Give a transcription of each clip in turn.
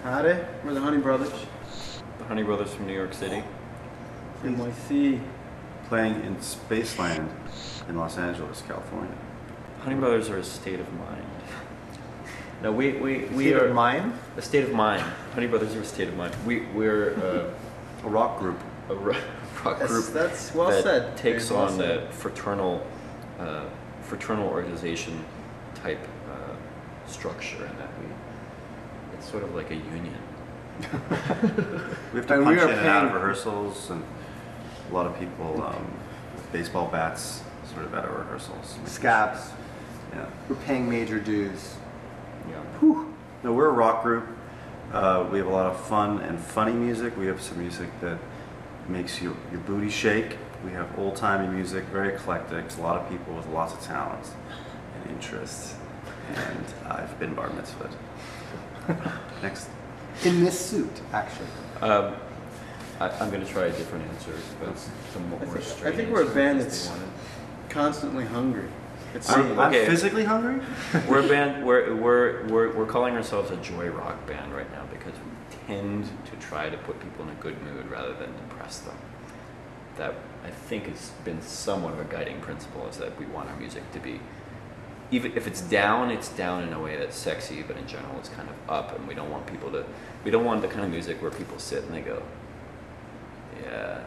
Howdy, we're the Honey Brothers. The Honey Brothers from New York City. NYC. Playing in Spaceland in Los Angeles, California. Honey Brothers are a state of mind. No, we State are of mind? a state of mind. Honey Brothers are a state of mind. We're A rock group. a rock group That's well that said. takes Very well on said. the fraternal organization type structure, and that it's sort of like a union. We have to And punch we are in and out of paying- rehearsals, and a lot of people with baseball bats sort of at our rehearsals. Scabs. Yeah. We're paying major dues. Yeah. Whew. No, we're a rock group. We have a lot of fun and funny music. We have some music that makes your booty shake. We have old-timey music, very eclectic. It's a lot of people with lots of talents and interests. And I've been bar mitzvahed. Next. In this suit, actually. I'm going to try a different answer, but it's somewhat more straight. I think we're a band answer, that's if they wanted. constantly hungry. It's I'm Okay. physically hungry. We're a band. We're calling ourselves a joy rock band right now because we tend to try to put people in a good mood rather than depress them. That I think has been somewhat of a guiding principle, is that we want our music to be, even if it's down in a way that's sexy, but in general it's kind of up, and we don't want the kind of music where people sit and they go, yeah.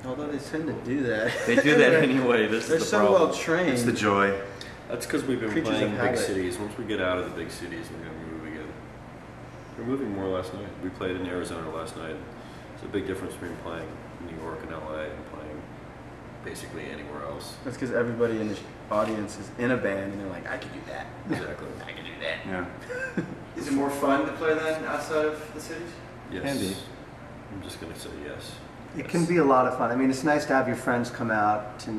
Although they tend to do that. They do that anyway. This They're is the so problem. well trained. It's the joy. That's because we've been Creatures playing of big habit. cities. Once we get out of the big cities, we're going to move again. We're moving more last night. We played in Arizona last night. It's a big difference between playing in New York and LA and playing basically anywhere else. That's because everybody in the audience is in a band and they're like, I can do that. Exactly. I can do that. Yeah. Is it more fun to play then outside of the cities? Yes. Can be. I'm just going to say yes. It can be a lot of fun. I mean, it's nice to have your friends come out to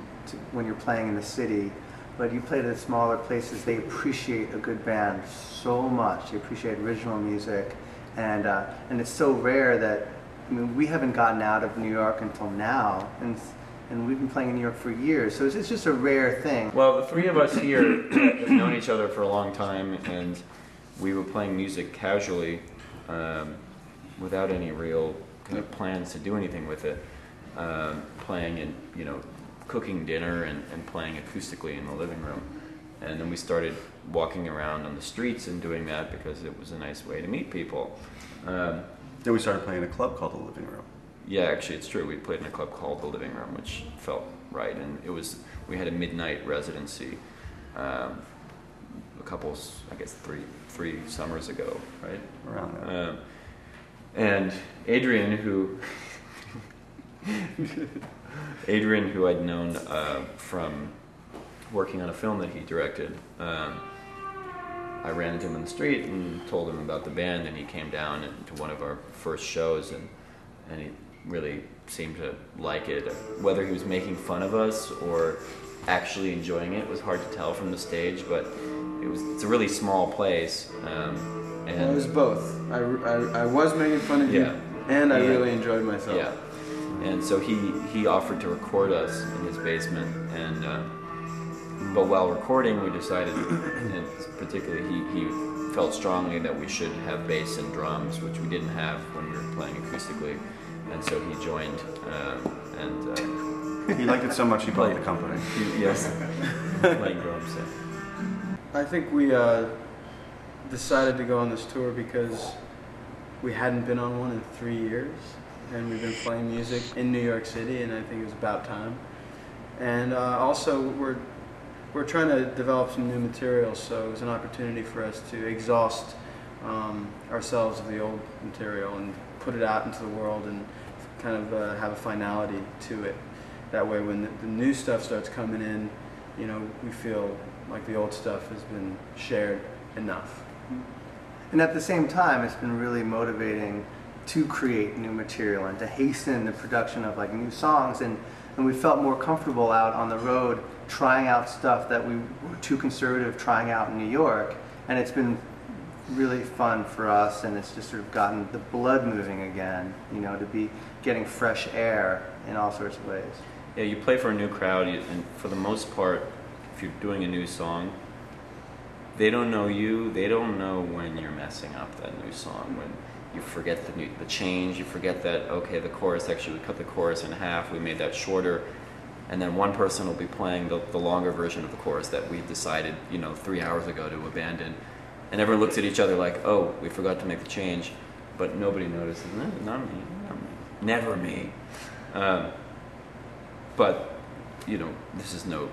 when you're playing in the city, but you play to the smaller places, they appreciate a good band so much. They appreciate original music, and it's so rare that, I mean, we haven't gotten out of New York until now, and we've been playing in New York for years, so it's just a rare thing. Well, the three of us here have known each other for a long time, and we were playing music casually, without any real kind of plans to do anything with it. Playing and cooking dinner and playing acoustically in the living room, and then we started walking around on the streets and doing that because it was a nice way to meet people. Then we started playing in a club called the Living Room. Yeah, actually, it's true. We played in a club called the Living Room, which felt right, and we had a midnight residency, a couple, I guess three summers ago, right? Around there. And Adrian, who I'd known from working on a film that he directed, I ran into him in the street and told him about the band, and he came down to one of our first shows, and he really seemed to like it. Whether he was making fun of us or actually enjoying it was hard to tell from the stage, but it's a really small place. And It was both. I was making fun of you, Yeah. and I Yeah. really enjoyed myself. Yeah, and so he offered to record us in his basement, and but while recording, we decided, and particularly he felt strongly that we should have bass and drums, which we didn't have when we were playing acoustically, and so he joined, and He liked it so much he bought the company. yes, playing drums. So. I think we decided to go on this tour because we hadn't been on one in 3 years, and we've been playing music in New York City, and I think it was about time. And also we're trying to develop some new material, so it was an opportunity for us to exhaust ourselves of the old material and put it out into the world and kind of have a finality to it. That way when the new stuff starts coming in, we feel like the old stuff has been shared enough. And at the same time, it's been really motivating to create new material and to hasten the production of like new songs, and we felt more comfortable out on the road trying out stuff that we were too conservative trying out in New York, and it's been really fun for us, and it's just sort of gotten the blood moving again, to be getting fresh air in all sorts of ways. Yeah, you play for a new crowd, and for the most part, if you're doing a new song, they don't know you. They don't know when you're messing up that new song. When you forget the change, you forget that, okay, the chorus, actually we cut the chorus in half, we made that shorter, and then one person will be playing the longer version of the chorus that we decided, 3 hours ago to abandon. And everyone looks at each other like, oh, we forgot to make the change, but nobody notices. No, not me, never me. But, this is no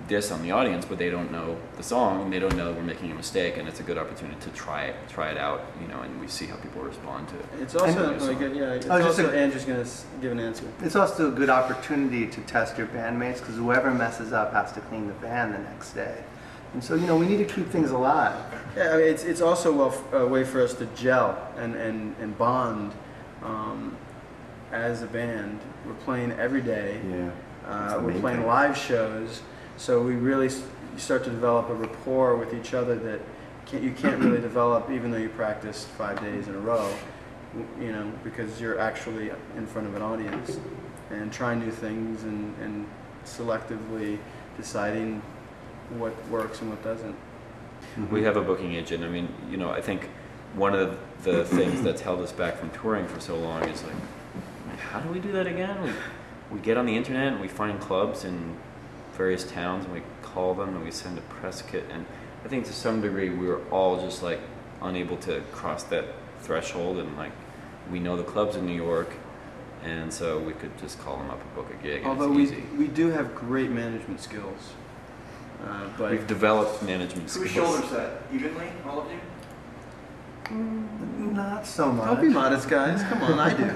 diss on the audience, but they don't know the song, and they don't know we're making a mistake, and it's a good opportunity to try it out, and we see how people respond to it. It's also, Andrew's going to give an answer. It's also a good opportunity to test your bandmates, because whoever messes up has to clean the band the next day. And so, we need to keep things alive. Yeah, I mean, it's also a way for us to gel and bond as a band. We're playing every day. Yeah. We're playing live shows. So we really start to develop a rapport with each other that you can't really develop even though you practice 5 days in a row, because you're actually in front of an audience and trying new things and selectively deciding what works and what doesn't. We have a booking agent. I mean, I think one of the things that's held us back from touring for so long is like, how do we do that again? We get on the internet and we find clubs in various towns and we call them and we send a press kit, and I think to some degree we were all just like unable to cross that threshold, and like we know the clubs in New York, and so we could just call them up and book a gig. Although it's easy. we do have great management skills, but we've developed management skills. Who shoulders that? Evenly, all of you? Not so much. Don't be modest, guys. Come on, I do.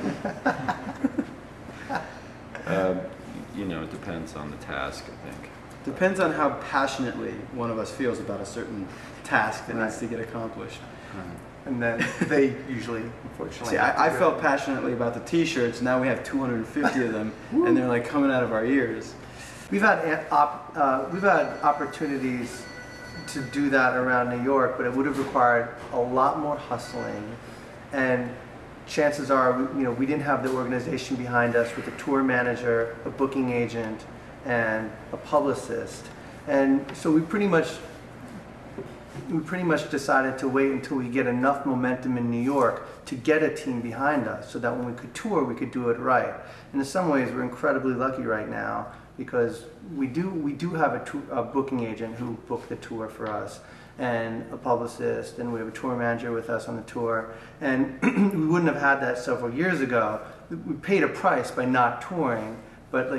It depends on the task, I think. Depends on how passionately one of us feels about a certain task that needs to get accomplished. And then they usually, unfortunately. See, I felt passionately about the T-shirts. Now we have 250 of them, and they're like coming out of our ears. We've had opportunities to do that around New York, but it would have required a lot more hustling, and chances are, we didn't have the organization behind us with a tour manager, a booking agent, and a publicist. And so we pretty much decided to wait until we get enough momentum in New York to get a team behind us, so that when we could tour, we could do it right. And in some ways, we're incredibly lucky right now, because we do have a booking agent who booked the tour for us, and a publicist, and we have a tour manager with us on the tour. And we wouldn't have had that several years ago. We paid a price by not touring, but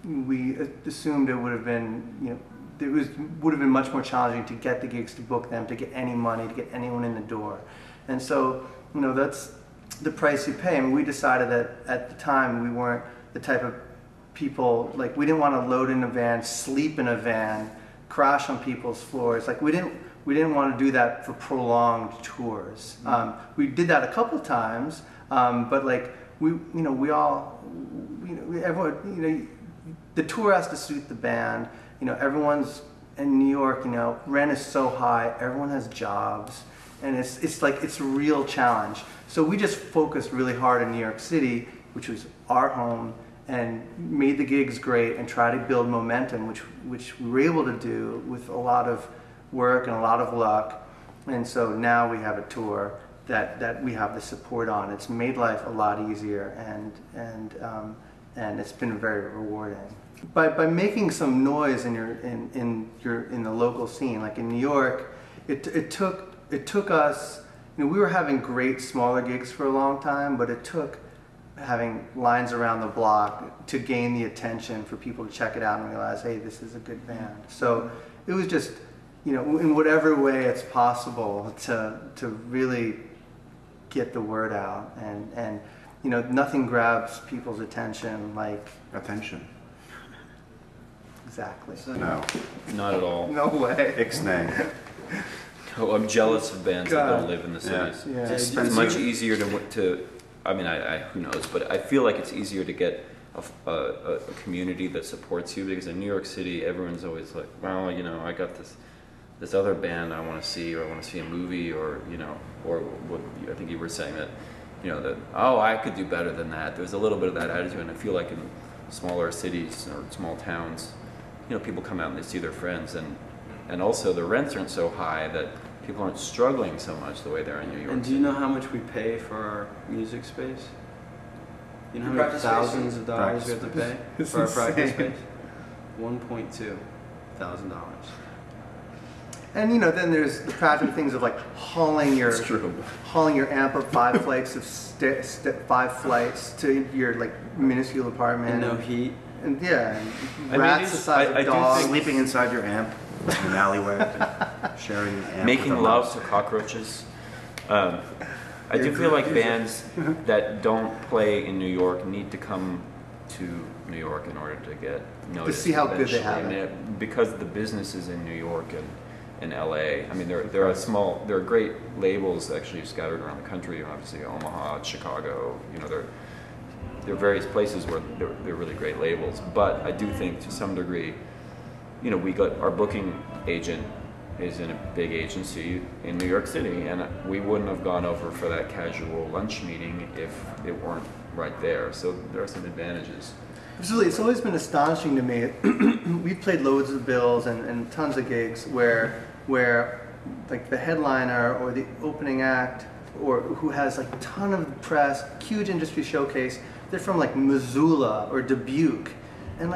we assumed it would have been, would have been much more challenging to get the gigs, to book them, to get any money, to get anyone in the door. And so, that's the price you pay. And we decided that at the time we weren't the type of people, we didn't want to load in a van, sleep in a van, crash on people's floors. We didn't want to do that for prolonged tours. We did that a couple times, but everyone, the tour has to suit the band. Everyone's in New York. Rent is so high. Everyone has jobs, and it's a real challenge. So we just focused really hard in New York City, which was our home, and made the gigs great and try to build momentum, which we were able to do with a lot of work and a lot of luck. And so now we have a tour that we have the support on. It's made life a lot easier, and it's been very rewarding. By making some noise in the local scene, like in New York, it took us. We were having great smaller gigs for a long time, but it took having lines around the block to gain the attention for people to check it out and realize, hey, this is a good band. So it was just, in whatever way it's possible to really get the word out, and nothing grabs people's attention like Attention. Exactly. No. Not at all. No way. Ixnay. Oh, I'm jealous of bands that don't live in the cities. Yeah. It's much easier to I mean, who knows, but I feel like it's easier to get a community that supports you, because in New York City, everyone's always like, well, I got this other band I want to see, or I want to see a movie, or or what I think you were saying that, I could do better than that. There's a little bit of that attitude, and I feel like in smaller cities or small towns, people come out and they see their friends, and also the rents aren't so high that people aren't struggling so much the way they're in New York. And do you know how much we pay for our music space? You know how Your many practice space? thousands of dollars we have to pay It's for our practice insane. space? $1,200. And you know, then there's the practical things of like hauling your It's true. amp up 5 flights of 5 flights to your like minuscule apartment. And no heat. And yeah, I mean, rats it's- the size I of do dogs. think- Sleeping inside your amp in an alleyway, sharing an amp Making with a love mouse. to cockroaches. I do feel like bands that don't play in New York need to come to New York in order to get noticed. see how good they have eventually. it. I mean, because the business is in New York and LA. I mean, there are great labels actually scattered around the country. Obviously, Omaha, Chicago. You know, there are various places where they're really great labels. But I do think to some degree, you know, we got our booking agent is in a big agency in New York City, and we wouldn't have gone over for that casual lunch meeting if it weren't right there. So there are some advantages. Absolutely, it's always been astonishing to me. We've played loads of bills and tons of gigs where like the headliner or the opening act or who has like a ton of press, huge industry showcase, they're from like Missoula or Dubuque, and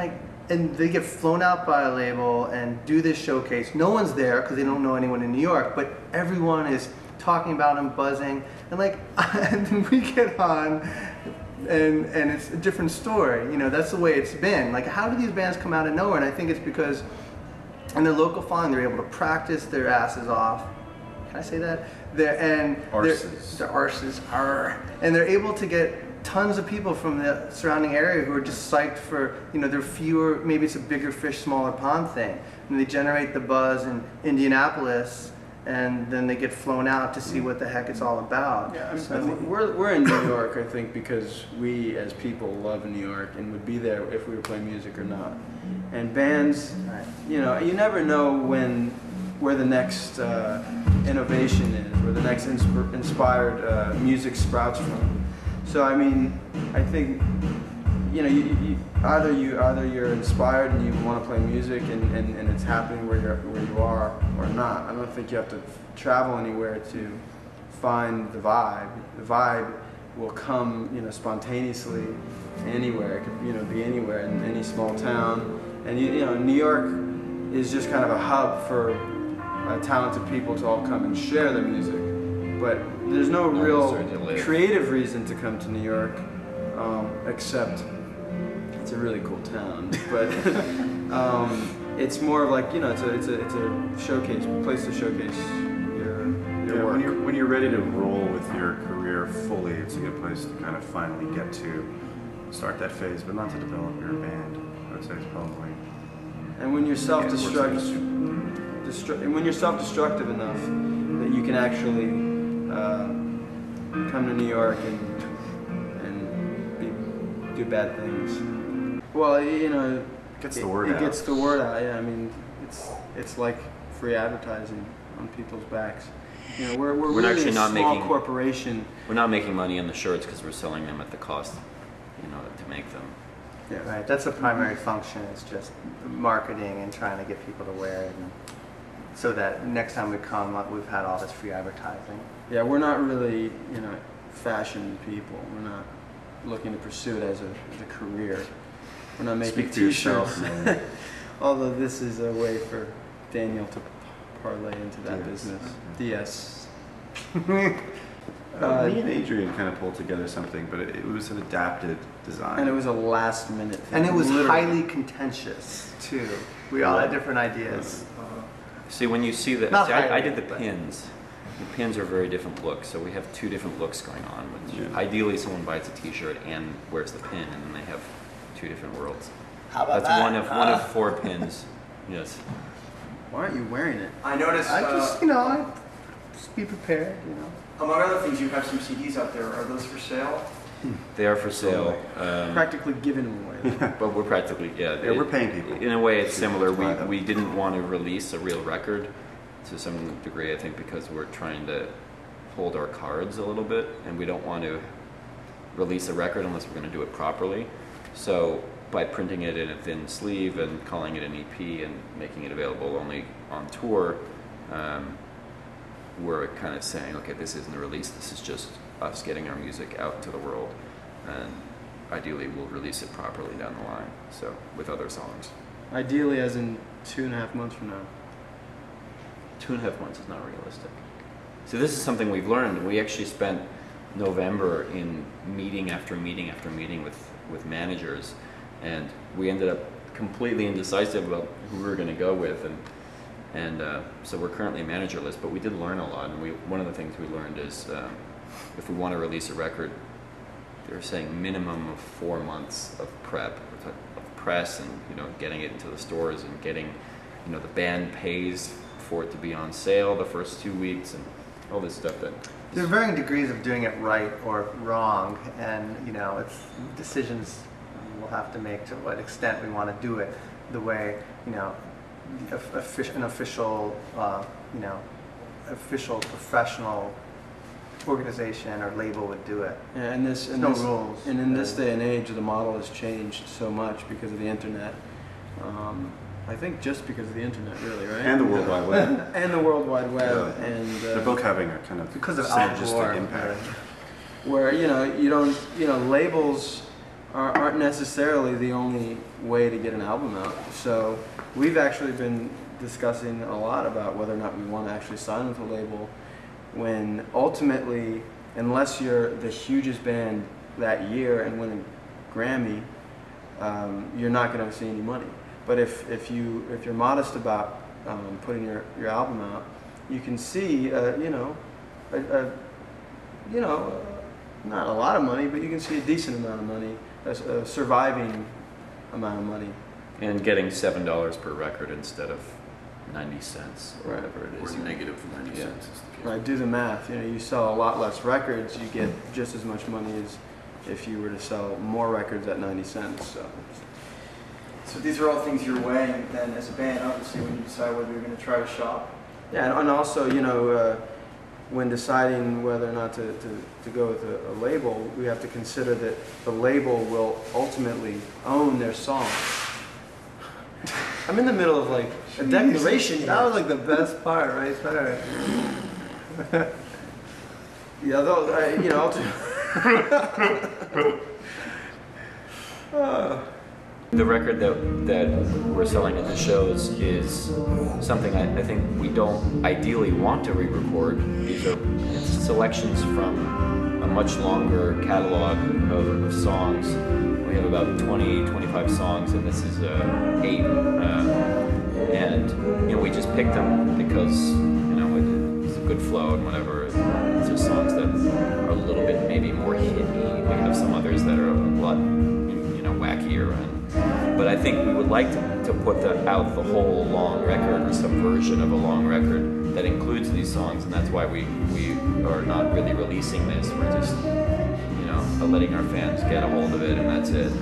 they get flown out by a label and do this showcase. No one's there because they don't know anyone in New York, but everyone is talking about them, buzzing, and like, and then we get on, and it's a different story. You know, that's the way it's been. Like, how do these bands come out of nowhere? And I think it's because in their local following, they're able to practice their asses off. Can I say that? Arses. Their arses are, and they're able to get tons of people from the surrounding area who are just psyched for, you know, there are fewer, maybe it's a bigger fish, smaller pond thing. And they generate the buzz in Indianapolis, and then they get flown out to see what the heck it's all about. Yeah, So- we're in New York, I think, because we as people love New York and would be there if we were playing music or not. And bands, Right. you know, you never know where the next innovation is, where the next inspired music sprouts from. So I mean, I think, you know, you either you're inspired and you want to play music and it's happening where you are or not. I don't think you have to travel anywhere to find the vibe. The vibe will come, you know, spontaneously anywhere. It could, you know, be anywhere in any small town. And you know, New York is just kind of a hub for talented people to all come and share their music. But there's no Not real necessarily to live. creative reason to come to New York, except it's a really cool town. But it's more of like, you know, it's a showcase, place to showcase your Yeah, work. when you're ready to roll with your career fully, it's a good place to kind of finally get to start that phase, but not to develop your band. I would say it's probably. And when you're self-destructive, Yeah, and when you're self-destructive enough that you can actually come to New York and do bad things. Well, you know, Gets the word it out. gets the word out. Yeah, I mean, it's like free advertising on people's backs. You know, we're really actually a not small making- corporation. We're not making money on the shirts because we're selling them at the cost, you know, to make them. Yeah. Right, that's the primary function. It's just marketing and trying to get people to wear it, and so that next time we come, we've had all this free advertising. Yeah, we're not really, you know, fashion people. We're not looking to pursue it as a career. We're not making Speak for yourself, t-shirts. man. Although this is a way for Daniel to parlay into that Yes. business. DS. Me and Adrian kind of pulled together something, but it was an adapted design. And it was a last minute thing. And it was literally. highly contentious too. We all had different ideas. See, when you see the, Not see, I highly, did the but- pins. The pins are very different looks, so we have two different looks going on. Which Yeah. Ideally, someone buys a T-shirt and wears the pin, and then they have two different worlds. How about That's that? one of 4 pins. Yes. Why aren't you wearing it? I noticed, I just, you know, I just be prepared. You know. among other things, you have some CDs out there. Are those for sale? They are for sale, Practically giving them away. but we're practically Yeah, we're paying people. In a way, it's to similar. buy them. We didn't want to release a real record to some degree, I think, because we're trying to hold our cards a little bit, and we don't want to release a record unless we're going to do it properly. So by printing it in a thin sleeve and calling it an EP and making it available only on tour, we're kind of saying, okay, this isn't a release. This is just us getting our music out to the world, and ideally we'll release it properly down the line. So with other songs. Ideally, as in 2.5 months from now. 2.5 months is not realistic. So this is something we've learned. We actually spent November in meeting after meeting after meeting with managers, and we ended up completely indecisive about who we were going to go with, and so we're currently managerless. But we did learn a lot, and one of the things we learned is if we want to release a record, they're saying minimum of 4 months of prep, of press, and getting it into the stores, and getting the band pays for it to be on sale the first 2 weeks, and all this stuff that. There are varying degrees of doing it right or wrong, and it's decisions we'll have to make to what extent we want to do it the way an official official professional organization or label would do it. Yeah, rules. And in this day and age, the model has changed so much because of the internet. I think just because of the internet, really, right? And the World Wide Web. And the World Wide Web, Yeah. and They're both having a kind of because of Al Gore, impact. where you don't labels aren't necessarily the only way to get an album out. So we've actually been discussing a lot about whether or not we want to actually sign with a label, when ultimately, unless you're the hugest band that year and win a Grammy, you're not going to see any money. But if you're modest about putting your album out, you can see not a lot of money, but you can see a decent amount of money, a surviving amount of money, And getting $7 per record instead of 90 cents, or Right. whatever it Or is. negative 90 Yeah. cents is the case. right? Do the math. You sell a lot less records, you get just as much money as if you were to sell more records at 90 cents. So these are all things you're weighing then as a band, obviously, when you decide whether you're going to try to shop. Yeah, and also, when deciding whether or not to go with a label, we have to consider that the label will ultimately own their song. I'm in the middle of a declaration here. That was the best part, right? Sorry. Yeah, though, The record that we're selling at the shows is something I think we don't ideally want to re-record. These are selections from a much longer catalog of songs. We have about 20, 25 songs, and this is 8. And we just picked them because it's a good flow and whatever. It's just songs that are a little bit maybe more hippie. We have some others that are a lot wackier. But I think we would like to put out the whole long record, or some version of a long record that includes these songs, and that's why we are not really releasing this. We're just letting our fans get a hold of it, and that's it.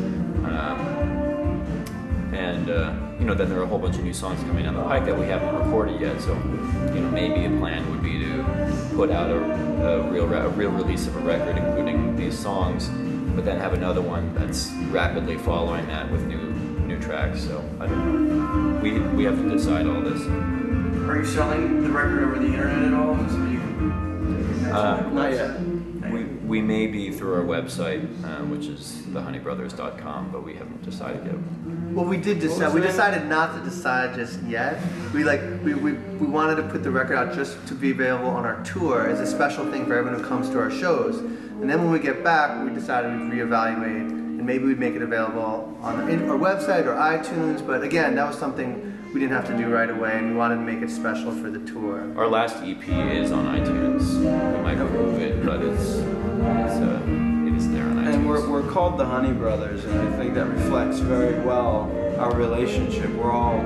Then there are a whole bunch of new songs coming down the pike that we haven't recorded yet. So maybe the plan would be to put out a real release of a record, including these songs, but then have another one that's rapidly following that with new tracks. So I don't know. We have to decide all this. Are you selling the record over the internet at all? Is this something you can not yet. We may be through our website, which is thehoneybrothers.com, but we haven't decided yet. Well, we did decide. We decided not to decide just yet. We wanted to put the record out just to be available on our tour as a special thing for everyone who comes to our shows. And then when we get back, we decided we'd reevaluate, and maybe we'd make it available on our website or iTunes. But again, that was something we didn't have to do right away, and we wanted to make it special for the tour. Our last EP is on iTunes. We might remove it, but it is there on iTunes. And we're called the Honey Brothers, and I think that reflects very well our relationship. We're all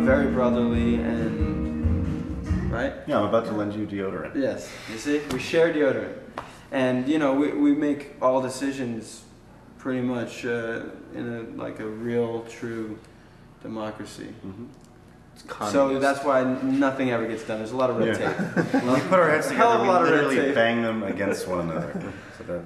very brotherly, and right? Yeah, I'm about to lend you deodorant. Yes. You see, we share deodorant, and we make all decisions pretty much in a real, true democracy. Mm-hmm. So that's why nothing ever gets done. There's a lot of red tape. We put our heads Hell of together, a lot we of red literally tape. bang them against one another. So that